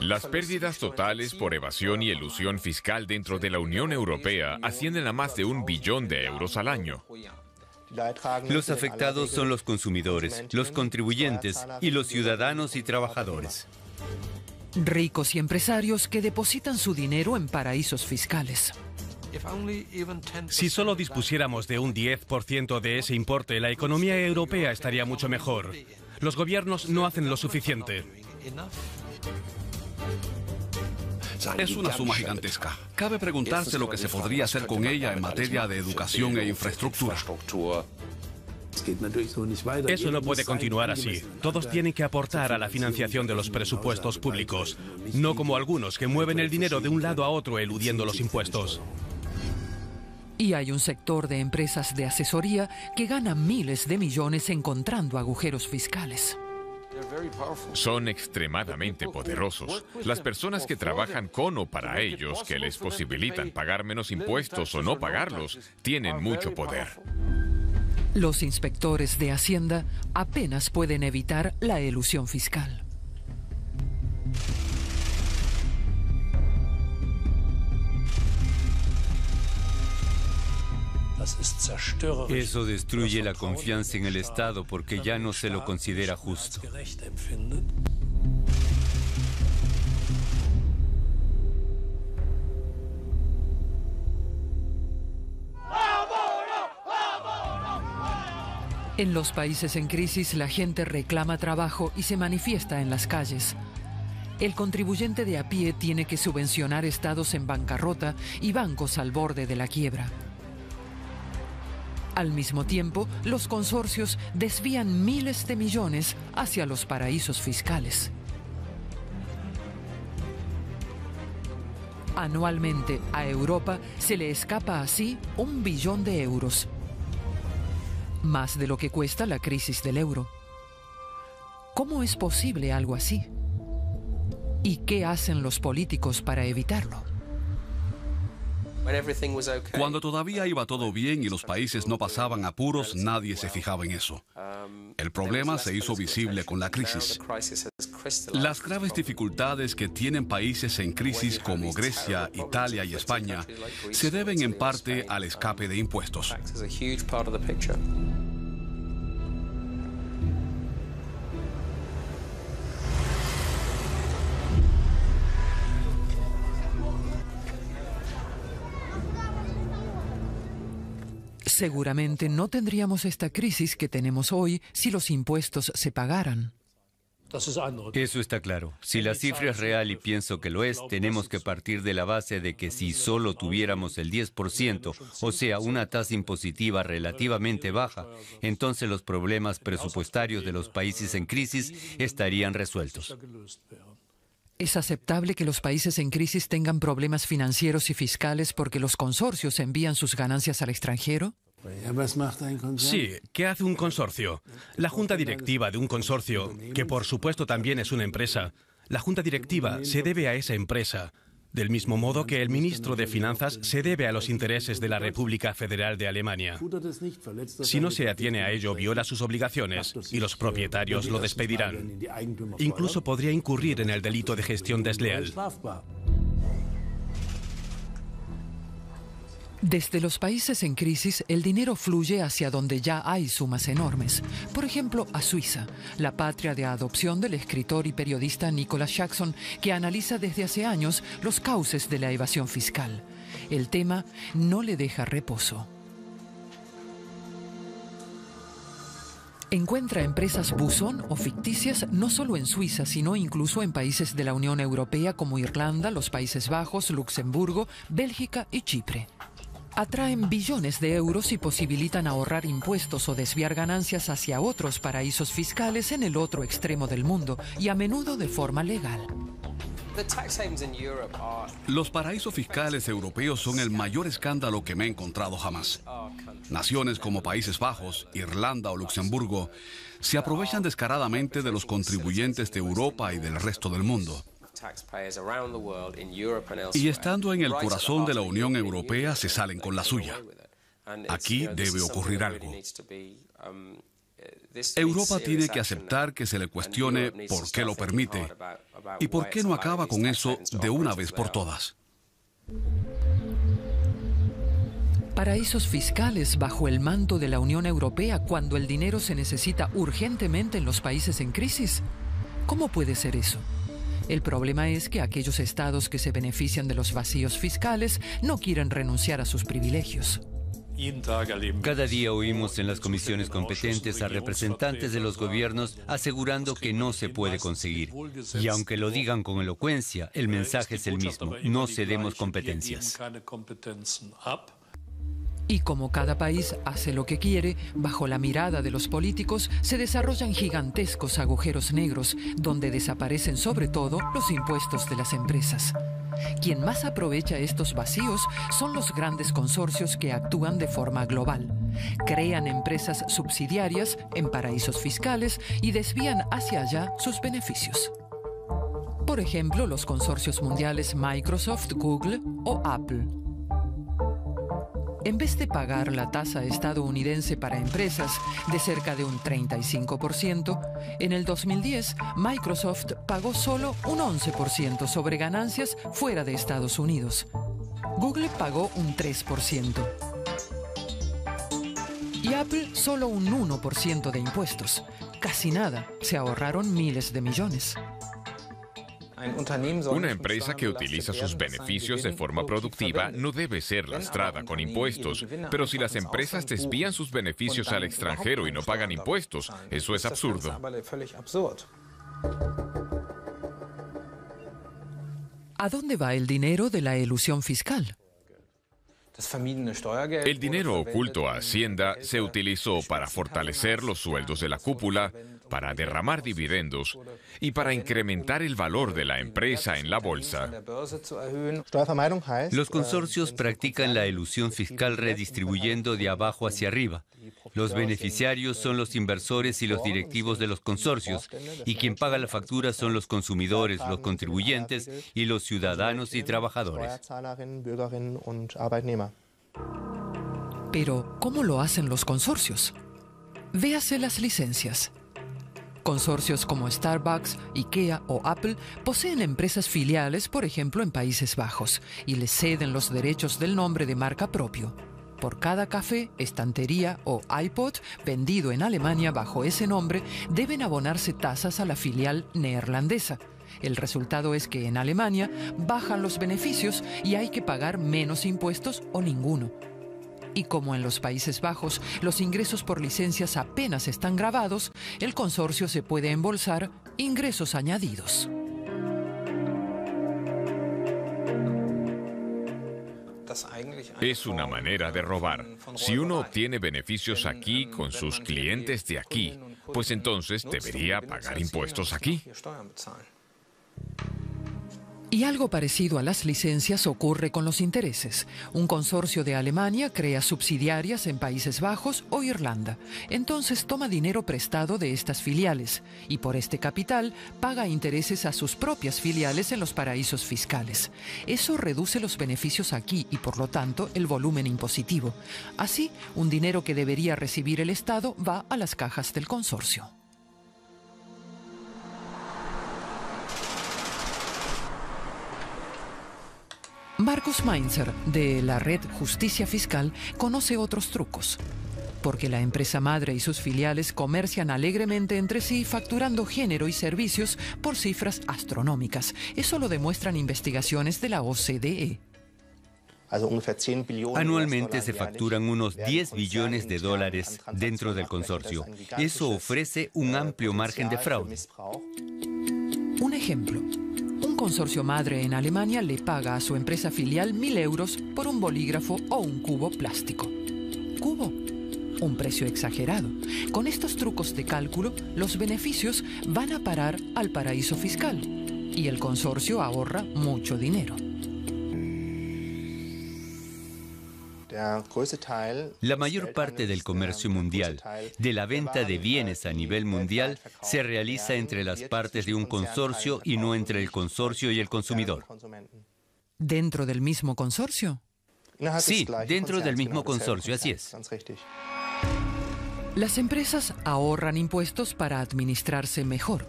Las pérdidas totales por evasión y elusión fiscal dentro de la Unión Europea ascienden a más de €1 billón al año. Los afectados son los consumidores, los contribuyentes y los ciudadanos y trabajadores. Ricos y empresarios que depositan su dinero en paraísos fiscales. Si solo dispusiéramos de un 10% de ese importe, la economía europea estaría mucho mejor. Los gobiernos no hacen lo suficiente. Es una suma gigantesca. Cabe preguntarse lo que se podría hacer con ella en materia de educación e infraestructura. Eso no puede continuar así. Todos tienen que aportar a la financiación de los presupuestos públicos, no como algunos que mueven el dinero de un lado a otro eludiendo los impuestos. Y hay un sector de empresas de asesoría que gana miles de millones encontrando agujeros fiscales. Son extremadamente poderosos. Las personas que trabajan con o para ellos, que les posibilitan pagar menos impuestos o no pagarlos, tienen mucho poder. Los inspectores de Hacienda apenas pueden evitar la elusión fiscal. Eso destruye la confianza en el Estado porque ya no se lo considera justo. En los países en crisis, la gente reclama trabajo y se manifiesta en las calles. El contribuyente de a pie tiene que subvencionar estados en bancarrota y bancos al borde de la quiebra. Al mismo tiempo, los consorcios desvían miles de millones hacia los paraísos fiscales. Anualmente a Europa se le escapa así €1 billón, más de lo que cuesta la crisis del euro. ¿Cómo es posible algo así? ¿Y qué hacen los políticos para evitarlo? Cuando todavía iba todo bien y los países no pasaban apuros, nadie se fijaba en eso. El problema se hizo visible con la crisis. Las graves dificultades que tienen países en crisis como Grecia, Italia y España se deben en parte al escape de impuestos. Seguramente no tendríamos esta crisis que tenemos hoy si los impuestos se pagaran. Eso está claro. Si la cifra es real, y pienso que lo es, tenemos que partir de la base de que si solo tuviéramos el 10%, o sea, una tasa impositiva relativamente baja, entonces los problemas presupuestarios de los países en crisis estarían resueltos. ¿Es aceptable que los países en crisis tengan problemas financieros y fiscales porque los consorcios envían sus ganancias al extranjero? Sí, ¿qué hace un consorcio? La junta directiva de un consorcio, que por supuesto también es una empresa, la junta directiva se debe a esa empresa, del mismo modo que el ministro de Finanzas se debe a los intereses de la República Federal de Alemania. Si no se atiene a ello, viola sus obligaciones y los propietarios lo despedirán. Incluso podría incurrir en el delito de gestión desleal. Desde los países en crisis, el dinero fluye hacia donde ya hay sumas enormes. Por ejemplo, a Suiza, la patria de adopción del escritor y periodista Nicholas Jackson, que analiza desde hace años los cauces de la evasión fiscal. El tema no le deja reposo. Encuentra empresas buzón o ficticias no solo en Suiza, sino incluso en países de la Unión Europea como Irlanda, los Países Bajos, Luxemburgo, Bélgica y Chipre. Atraen billones de euros y posibilitan ahorrar impuestos o desviar ganancias hacia otros paraísos fiscales en el otro extremo del mundo, y a menudo de forma legal. Los paraísos fiscales europeos son el mayor escándalo que me he encontrado jamás. Naciones como Países Bajos, Irlanda o Luxemburgo se aprovechan descaradamente de los contribuyentes de Europa y del resto del mundo. Y estando en el corazón de la Unión Europea se salen con la suya. Aquí debe ocurrir algo. Europa tiene que aceptar que se le cuestione por qué lo permite y por qué no acaba con eso de una vez por todas. Paraísos fiscales bajo el manto de la Unión Europea cuando el dinero se necesita urgentemente en los países en crisis. ¿Cómo puede ser eso? El problema es que aquellos estados que se benefician de los vacíos fiscales no quieren renunciar a sus privilegios. Cada día oímos en las comisiones competentes a representantes de los gobiernos asegurando que no se puede conseguir. Y aunque lo digan con elocuencia, el mensaje es el mismo: no cedemos competencias. Y como cada país hace lo que quiere, bajo la mirada de los políticos se desarrollan gigantescos agujeros negros, donde desaparecen sobre todo los impuestos de las empresas. Quien más aprovecha estos vacíos son los grandes consorcios que actúan de forma global. Crean empresas subsidiarias en paraísos fiscales y desvían hacia allá sus beneficios. Por ejemplo, los consorcios mundiales Microsoft, Google o Apple. En vez de pagar la tasa estadounidense para empresas de cerca de un 35%, en el 2010 Microsoft pagó solo un 11% sobre ganancias fuera de Estados Unidos. Google pagó un 3%. Y Apple solo un 1% de impuestos. Casi nada, se ahorraron miles de millones. Una empresa que utiliza sus beneficios de forma productiva no debe ser lastrada con impuestos. Pero si las empresas desvían sus beneficios al extranjero y no pagan impuestos, eso es absurdo. ¿A dónde va el dinero de la elusión fiscal? El dinero oculto a Hacienda se utilizó para fortalecer los sueldos de la cúpula, para derramar dividendos y para incrementar el valor de la empresa en la bolsa. Los consorcios practican la elusión fiscal redistribuyendo de abajo hacia arriba. Los beneficiarios son los inversores y los directivos de los consorcios, y quien paga la factura son los consumidores, los contribuyentes y los ciudadanos y trabajadores. Pero, ¿cómo lo hacen los consorcios? Véase las licencias. Consorcios como Starbucks, IKEA o Apple poseen empresas filiales, por ejemplo, en Países Bajos, y les ceden los derechos del nombre de marca propio. Por cada café, estantería o iPod vendido en Alemania bajo ese nombre, deben abonarse tasas a la filial neerlandesa. El resultado es que en Alemania bajan los beneficios y hay que pagar menos impuestos o ninguno. Y como en los Países Bajos los ingresos por licencias apenas están gravados, el consorcio se puede embolsar ingresos añadidos. Es una manera de robar. Si uno obtiene beneficios aquí con sus clientes de aquí, pues entonces debería pagar impuestos aquí. Y algo parecido a las licencias ocurre con los intereses. Un consorcio de Alemania crea subsidiarias en Países Bajos o Irlanda. Entonces toma dinero prestado de estas filiales y por este capital paga intereses a sus propias filiales en los paraísos fiscales. Eso reduce los beneficios aquí y por lo tanto el volumen impositivo. Así, un dinero que debería recibir el Estado va a las cajas del consorcio. Markus Mainzer, de la red Justicia Fiscal, conoce otros trucos. Porque la empresa madre y sus filiales comercian alegremente entre sí, facturando género y servicios por cifras astronómicas. Eso lo demuestran investigaciones de la OCDE. Anualmente se facturan unos 10 billones de dólares dentro del consorcio. Eso ofrece un amplio margen de fraude. Un ejemplo. Un consorcio madre en Alemania le paga a su empresa filial 1.000 euros por un bolígrafo o un cubo plástico. Cubo, un precio exagerado. Con estos trucos de cálculo, los beneficios van a parar al paraíso fiscal y el consorcio ahorra mucho dinero. La mayor parte del comercio mundial, de la venta de bienes a nivel mundial, se realiza entre las partes de un consorcio y no entre el consorcio y el consumidor. ¿Dentro del mismo consorcio? Sí, dentro del mismo consorcio, así es. Las empresas ahorran impuestos para administrarse mejor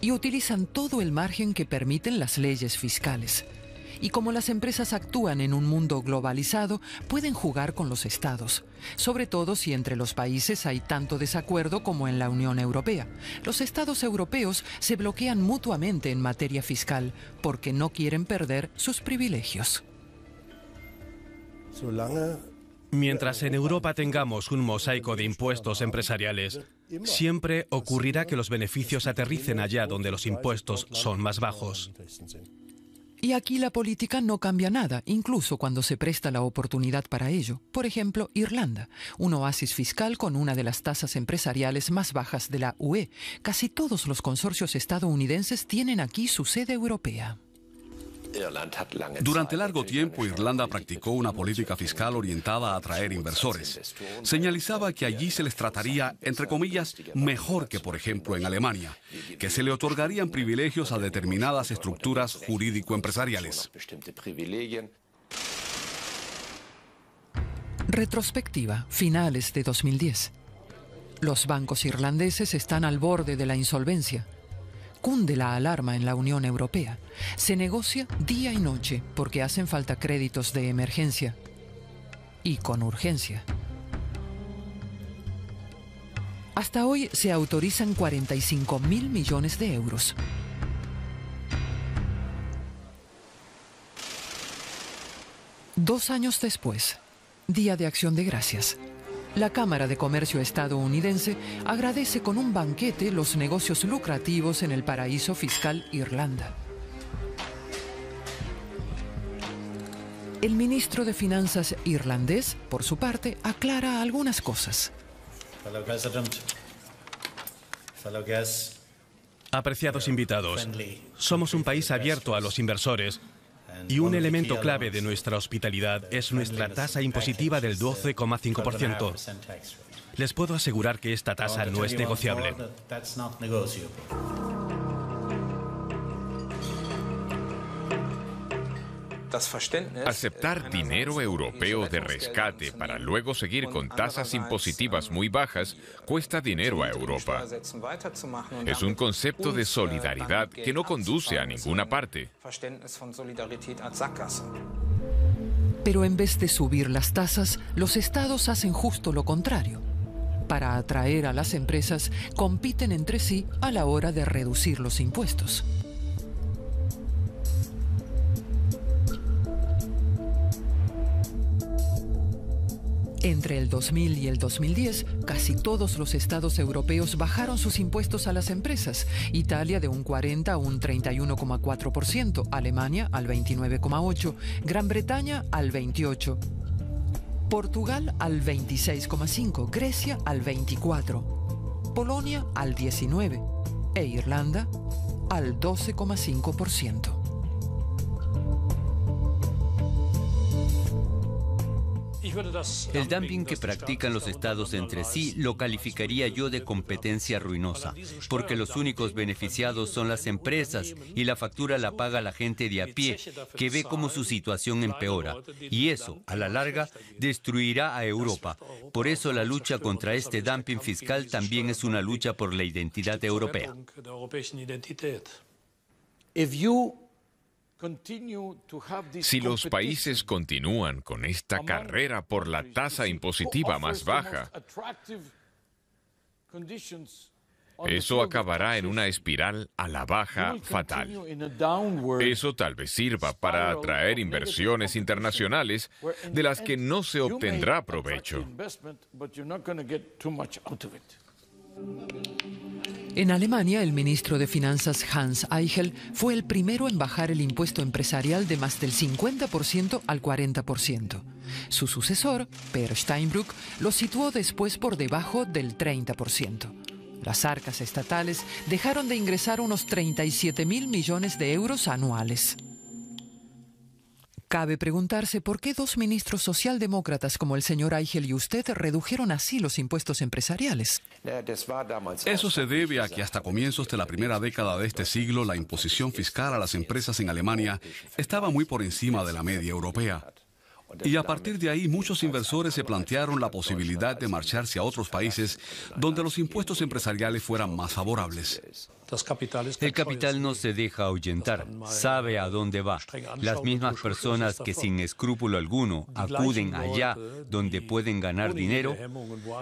y utilizan todo el margen que permiten las leyes fiscales. Y como las empresas actúan en un mundo globalizado, pueden jugar con los estados, sobre todo si entre los países hay tanto desacuerdo como en la Unión Europea. Los estados europeos se bloquean mutuamente en materia fiscal porque no quieren perder sus privilegios. Mientras en Europa tengamos un mosaico de impuestos empresariales, siempre ocurrirá que los beneficios aterricen allá donde los impuestos son más bajos. Y aquí la política no cambia nada, incluso cuando se presta la oportunidad para ello. Por ejemplo, Irlanda, un oasis fiscal con una de las tasas empresariales más bajas de la UE. Casi todos los consorcios estadounidenses tienen aquí su sede europea. Durante largo tiempo, Irlanda practicó una política fiscal orientada a atraer inversores. Señalizaba que allí se les trataría, entre comillas, mejor que, por ejemplo, en Alemania, que se le otorgarían privilegios a determinadas estructuras jurídico-empresariales. Retrospectiva, finales de 2010. Los bancos irlandeses están al borde de la insolvencia. Cunde la alarma en la Unión Europea. Se negocia día y noche porque hacen falta créditos de emergencia. Y con urgencia. Hasta hoy se autorizan 45.000 millones de euros. Dos años después, Día de Acción de Gracias. La Cámara de Comercio estadounidense agradece con un banquete los negocios lucrativos en el paraíso fiscal Irlanda. El ministro de Finanzas irlandés, por su parte, aclara algunas cosas. Apreciados invitados, somos un país abierto a los inversores. Y un elemento clave de nuestra hospitalidad es nuestra tasa impositiva del 12,5%. Les puedo asegurar que esta tasa no es negociable. Aceptar dinero europeo de rescate para luego seguir con tasas impositivas muy bajas cuesta dinero a Europa. Es un concepto de solidaridad que no conduce a ninguna parte. Pero en vez de subir las tasas, los estados hacen justo lo contrario. Para atraer a las empresas, compiten entre sí a la hora de reducir los impuestos. Entre el 2000 y el 2010, casi todos los estados europeos bajaron sus impuestos a las empresas. Italia de un 40 a un 31,4%, Alemania al 29,8%, Gran Bretaña al 28%, Portugal al 26,5%, Grecia al 24%, Polonia al 19% e Irlanda al 12,5%. El dumping que practican los estados entre sí lo calificaría yo de competencia ruinosa, porque los únicos beneficiados son las empresas y la factura la paga la gente de a pie, que ve cómo su situación empeora. Y eso, a la larga, destruirá a Europa. Por eso la lucha contra este dumping fiscal también es una lucha por la identidad europea. Si los países continúan con esta carrera por la tasa impositiva más baja, eso acabará en una espiral a la baja fatal. Eso tal vez sirva para atraer inversiones internacionales de las que no se obtendrá provecho. En Alemania, el ministro de Finanzas Hans Eichel fue el primero en bajar el impuesto empresarial de más del 50% al 40%. Su sucesor, Per Steinbrück, lo situó después por debajo del 30%. Las arcas estatales dejaron de ingresar unos 37.000 millones de euros anuales. Cabe preguntarse por qué dos ministros socialdemócratas como el señor Eichel y usted redujeron así los impuestos empresariales. Eso se debe a que hasta comienzos de la primera década de este siglo la imposición fiscal a las empresas en Alemania estaba muy por encima de la media europea. Y a partir de ahí, muchos inversores se plantearon la posibilidad de marcharse a otros países donde los impuestos empresariales fueran más favorables. El capital no se deja ahuyentar, sabe a dónde va. Las mismas personas que sin escrúpulo alguno acuden allá donde pueden ganar dinero,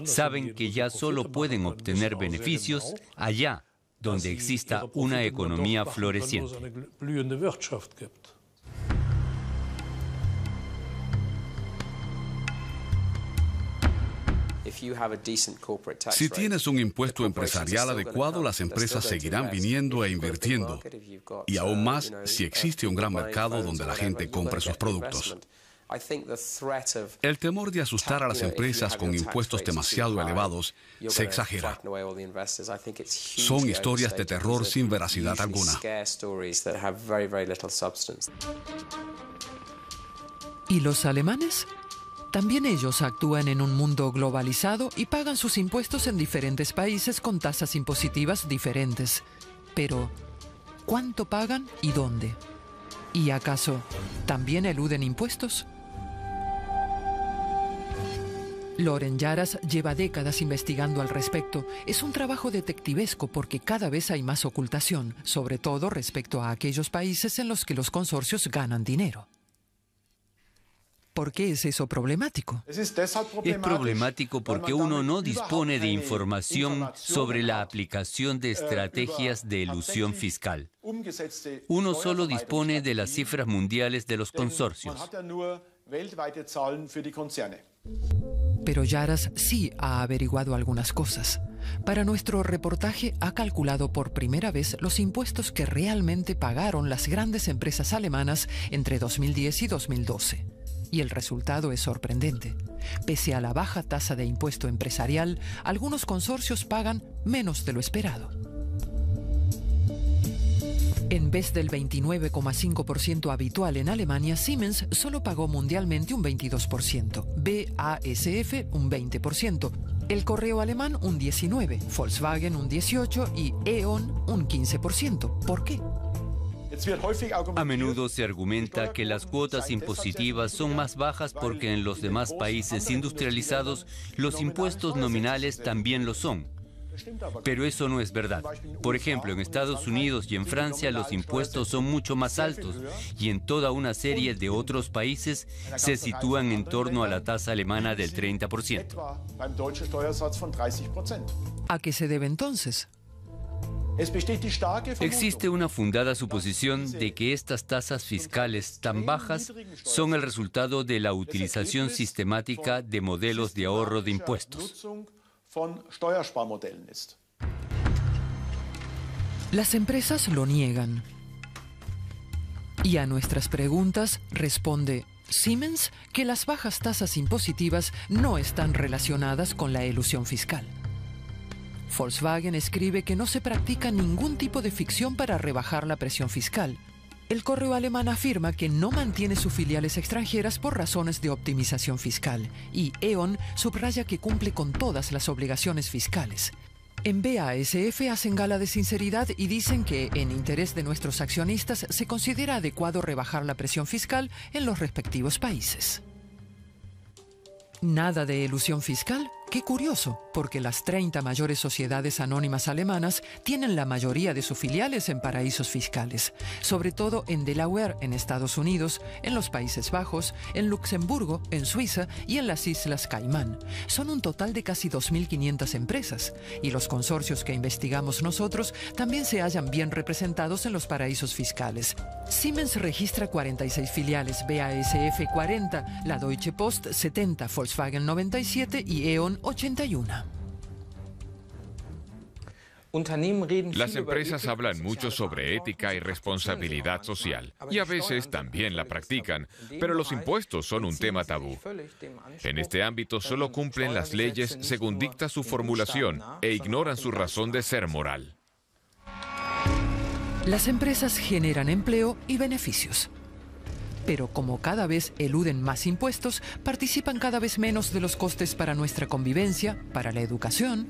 saben que ya solo pueden obtener beneficios allá donde exista una economía floreciente. Si tienes un impuesto empresarial adecuado, las empresas seguirán viniendo e invirtiendo. Y aún más si existe un gran mercado donde la gente compre sus productos. El temor de asustar a las empresas con impuestos demasiado elevados se exagera. Son historias de terror sin veracidad alguna. ¿Y los alemanes? También ellos actúan en un mundo globalizado y pagan sus impuestos en diferentes países con tasas impositivas diferentes. Pero, ¿cuánto pagan y dónde? ¿Y acaso también eluden impuestos? Loren Yaras lleva décadas investigando al respecto. Es un trabajo detectivesco porque cada vez hay más ocultación, sobre todo respecto a aquellos países en los que los consorcios ganan dinero. ¿Por qué es eso problemático? Es problemático porque uno no dispone de información sobre la aplicación de estrategias de elusión fiscal. Uno solo dispone de las cifras mundiales de los consorcios. Pero Yaras sí ha averiguado algunas cosas. Para nuestro reportaje ha calculado por primera vez los impuestos que realmente pagaron las grandes empresas alemanas entre 2010 y 2012. Y el resultado es sorprendente. Pese a la baja tasa de impuesto empresarial, algunos consorcios pagan menos de lo esperado. En vez del 29,5% habitual en Alemania, Siemens solo pagó mundialmente un 22%, BASF un 20%, el correo alemán un 19%, Volkswagen un 18% y E.ON un 15%. ¿Por qué? A menudo se argumenta que las cuotas impositivas son más bajas porque en los demás países industrializados los impuestos nominales también lo son. Pero eso no es verdad. Por ejemplo, en Estados Unidos y en Francia los impuestos son mucho más altos y en toda una serie de otros países se sitúan en torno a la tasa alemana del 30%. ¿A qué se debe entonces? Existe una fundada suposición de que estas tasas fiscales tan bajas son el resultado de la utilización sistemática de modelos de ahorro de impuestos. Las empresas lo niegan. Y a nuestras preguntas responde Siemens que las bajas tasas impositivas no están relacionadas con la elusión fiscal. Volkswagen escribe que no se practica ningún tipo de ficción para rebajar la presión fiscal. El correo alemán afirma que no mantiene sus filiales extranjeras por razones de optimización fiscal y E.ON subraya que cumple con todas las obligaciones fiscales. En BASF hacen gala de sinceridad y dicen que, en interés de nuestros accionistas, se considera adecuado rebajar la presión fiscal en los respectivos países. ¿Nada de elusión fiscal? Qué curioso, porque las 30 mayores sociedades anónimas alemanas tienen la mayoría de sus filiales en paraísos fiscales, sobre todo en Delaware, en Estados Unidos, en los Países Bajos, en Luxemburgo, en Suiza y en las Islas Caimán. Son un total de casi 2.500 empresas, y los consorcios que investigamos nosotros también se hallan bien representados en los paraísos fiscales. Siemens registra 46 filiales, BASF 40, la Deutsche Post 70, Volkswagen 97 y E.ON 81. Las empresas hablan mucho sobre ética y responsabilidad social, y a veces también la practican, pero los impuestos son un tema tabú. En este ámbito solo cumplen las leyes según dicta su formulación e ignoran su razón de ser moral. Las empresas generan empleo y beneficios. Pero como cada vez eluden más impuestos, participan cada vez menos de los costes para nuestra convivencia, para la educación,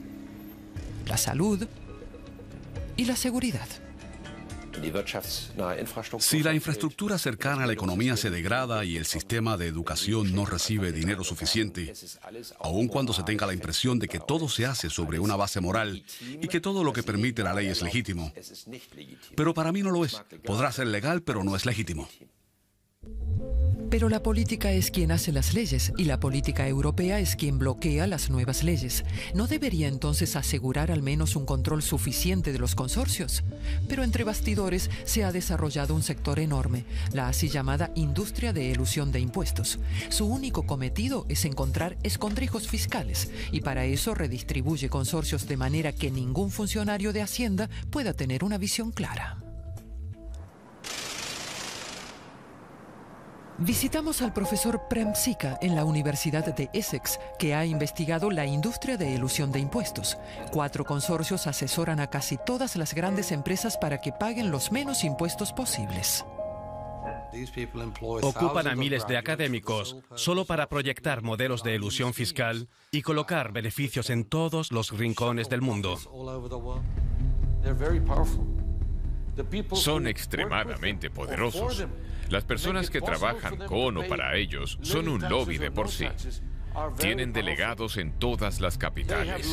la salud y la seguridad. Si la infraestructura cercana a la economía se degrada y el sistema de educación no recibe dinero suficiente, aun cuando se tenga la impresión de que todo se hace sobre una base moral y que todo lo que permite la ley es legítimo. Pero para mí no lo es. Podrá ser legal, pero no es legítimo. Pero la política es quien hace las leyes y la política europea es quien bloquea las nuevas leyes. ¿No debería entonces asegurar al menos un control suficiente de los consorcios? Pero entre bastidores se ha desarrollado un sector enorme, la así llamada industria de elusión de impuestos. Su único cometido es encontrar escondrijos fiscales y para eso redistribuye consorcios de manera que ningún funcionario de Hacienda pueda tener una visión clara. Visitamos al profesor Prem Sikka en la Universidad de Essex, que ha investigado la industria de elusión de impuestos. 4 consorcios asesoran a casi todas las grandes empresas para que paguen los menos impuestos posibles. Ocupan a miles de académicos solo para proyectar modelos de elusión fiscal y colocar beneficios en todos los rincones del mundo. Son extremadamente poderosos. Las personas que trabajan con o para ellos son un lobby de por sí. Tienen delegados en todas las capitales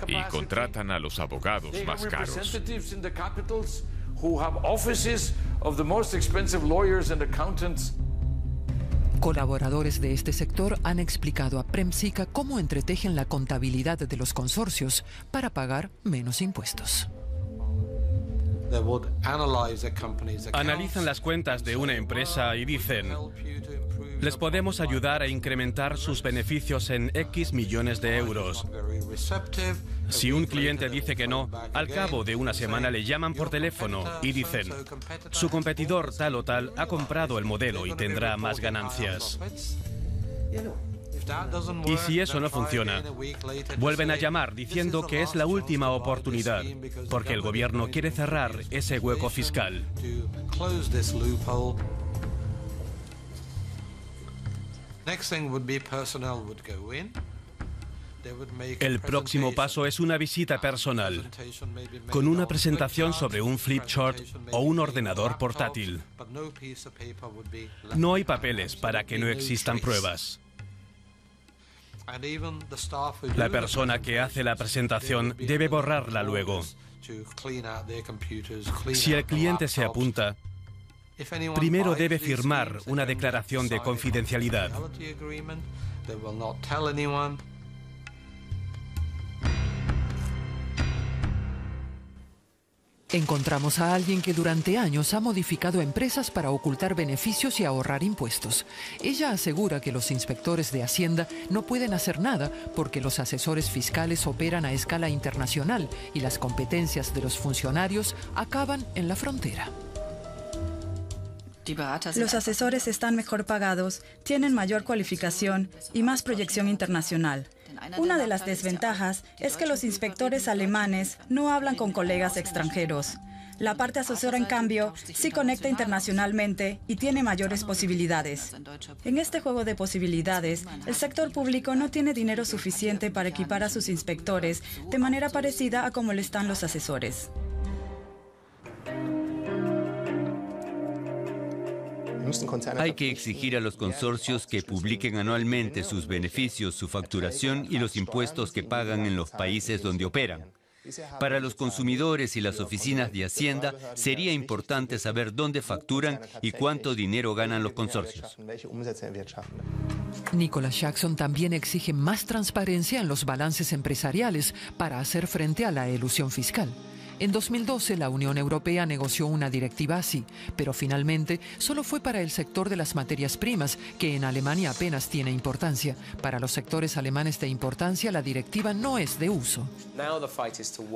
y contratan a los abogados más caros. Colaboradores de este sector han explicado a Prem Sikka cómo entretejen la contabilidad de los consorcios para pagar menos impuestos. Analizan las cuentas de una empresa y dicen: les podemos ayudar a incrementar sus beneficios en X millones de euros. Si un cliente dice que no, al cabo de una semana le llaman por teléfono y dicen: su competidor tal o tal ha comprado el modelo y tendrá más ganancias. Y si eso no funciona, vuelven a llamar diciendo que es la última oportunidad, porque el gobierno quiere cerrar ese hueco fiscal. El próximo paso es una visita personal, con una presentación sobre un flip chart o un ordenador portátil. No hay papeles para que no existan pruebas. La persona que hace la presentación debe borrarla luego. Si el cliente se apunta, primero debe firmar una declaración de confidencialidad. Encontramos a alguien que durante años ha modificado empresas para ocultar beneficios y ahorrar impuestos. Ella asegura que los inspectores de Hacienda no pueden hacer nada porque los asesores fiscales operan a escala internacional y las competencias de los funcionarios acaban en la frontera. Los asesores están mejor pagados, tienen mayor cualificación y más proyección internacional. Una de las desventajas es que los inspectores alemanes no hablan con colegas extranjeros. La parte asesora, en cambio, sí conecta internacionalmente y tiene mayores posibilidades. En este juego de posibilidades, el sector público no tiene dinero suficiente para equipar a sus inspectores de manera parecida a como lo están los asesores. Hay que exigir a los consorcios que publiquen anualmente sus beneficios, su facturación y los impuestos que pagan en los países donde operan. Para los consumidores y las oficinas de Hacienda, sería importante saber dónde facturan y cuánto dinero ganan los consorcios. Nicholas Jackson también exige más transparencia en los balances empresariales para hacer frente a la elusión fiscal. En 2012, la Unión Europea negoció una directiva así, pero finalmente solo fue para el sector de las materias primas, que en Alemania apenas tiene importancia. Para los sectores alemanes de importancia, la directiva no es de uso.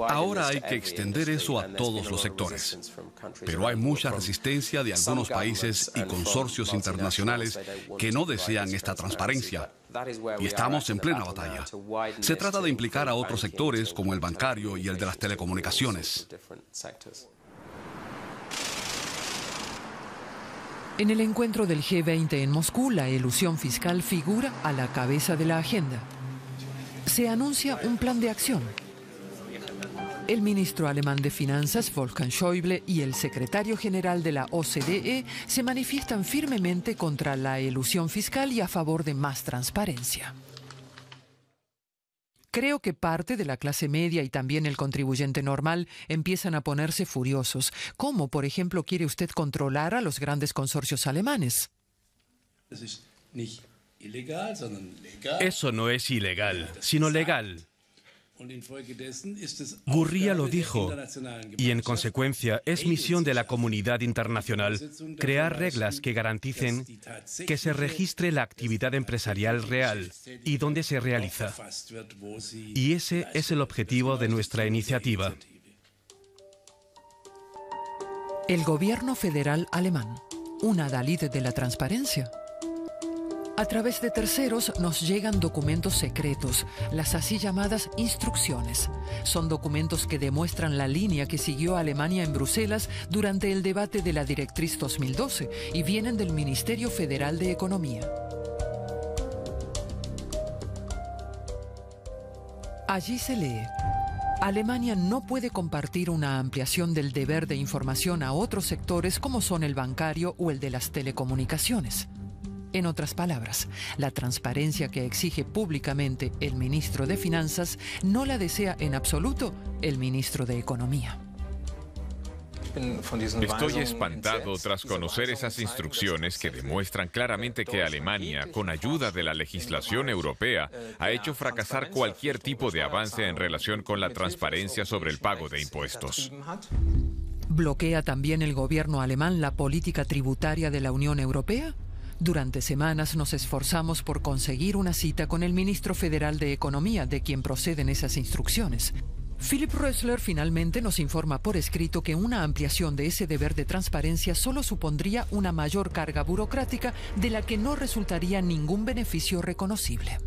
Ahora hay que extender eso a todos los sectores. Pero hay mucha resistencia de algunos países y consorcios internacionales que no desean esta transparencia. Y estamos en plena batalla. Se trata de implicar a otros sectores como el bancario y el de las telecomunicaciones. En el encuentro del G20 en Moscú, la elusión fiscal figura a la cabeza de la agenda. Se anuncia un plan de acción. El ministro alemán de Finanzas, Wolfgang Schäuble, y el secretario general de la OCDE se manifiestan firmemente contra la elusión fiscal y a favor de más transparencia. Creo que parte de la clase media y también el contribuyente normal empiezan a ponerse furiosos. ¿Cómo, por ejemplo, quiere usted controlar a los grandes consorcios alemanes? Eso no es ilegal, sino legal. Gurría lo dijo, y en consecuencia es misión de la comunidad internacional crear reglas que garanticen que se registre la actividad empresarial real y dónde se realiza. Y ese es el objetivo de nuestra iniciativa. El gobierno federal alemán, un adalid de la transparencia. A través de terceros nos llegan documentos secretos, las así llamadas instrucciones. Son documentos que demuestran la línea que siguió Alemania en Bruselas durante el debate de la Directriz 2012 y vienen del Ministerio Federal de Economía. Allí se lee: Alemania no puede compartir una ampliación del deber de información a otros sectores como son el bancario o el de las telecomunicaciones. En otras palabras, la transparencia que exige públicamente el ministro de Finanzas no la desea en absoluto el ministro de Economía. Estoy espantado tras conocer esas instrucciones que demuestran claramente que Alemania, con ayuda de la legislación europea, ha hecho fracasar cualquier tipo de avance en relación con la transparencia sobre el pago de impuestos. ¿Bloquea también el gobierno alemán la política tributaria de la Unión Europea? Durante semanas nos esforzamos por conseguir una cita con el ministro federal de Economía, de quien proceden esas instrucciones. Philipp Rösler finalmente nos informa por escrito que una ampliación de ese deber de transparencia solo supondría una mayor carga burocrática de la que no resultaría ningún beneficio reconocible.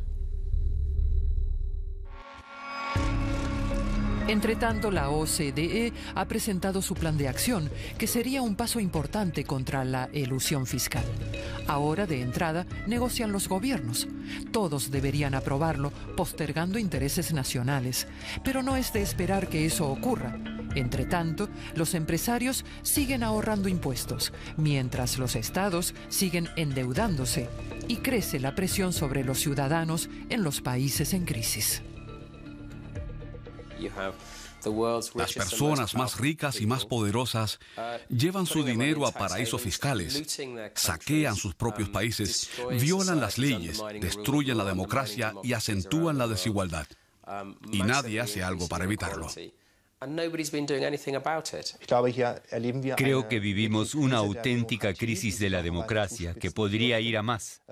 Entretanto, la OCDE ha presentado su plan de acción, que sería un paso importante contra la elusión fiscal. Ahora, de entrada, negocian los gobiernos. Todos deberían aprobarlo, postergando intereses nacionales. Pero no es de esperar que eso ocurra. Entretanto, los empresarios siguen ahorrando impuestos, mientras los estados siguen endeudándose, y crece la presión sobre los ciudadanos en los países en crisis. Las personas más ricas y más poderosas llevan su dinero a paraísos fiscales, saquean sus propios países, violan las leyes, destruyen la democracia y acentúan la desigualdad. Y nadie hace algo para evitarlo. Creo que vivimos una auténtica crisis de la democracia que podría ir a más.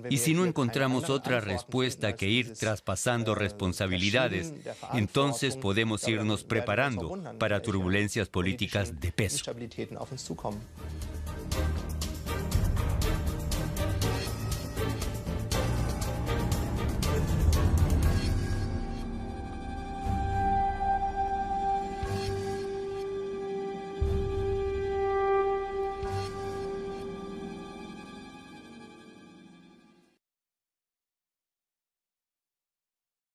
Y si no encontramos otra respuesta que ir traspasando responsabilidades, entonces podemos irnos preparando para turbulencias políticas de peso.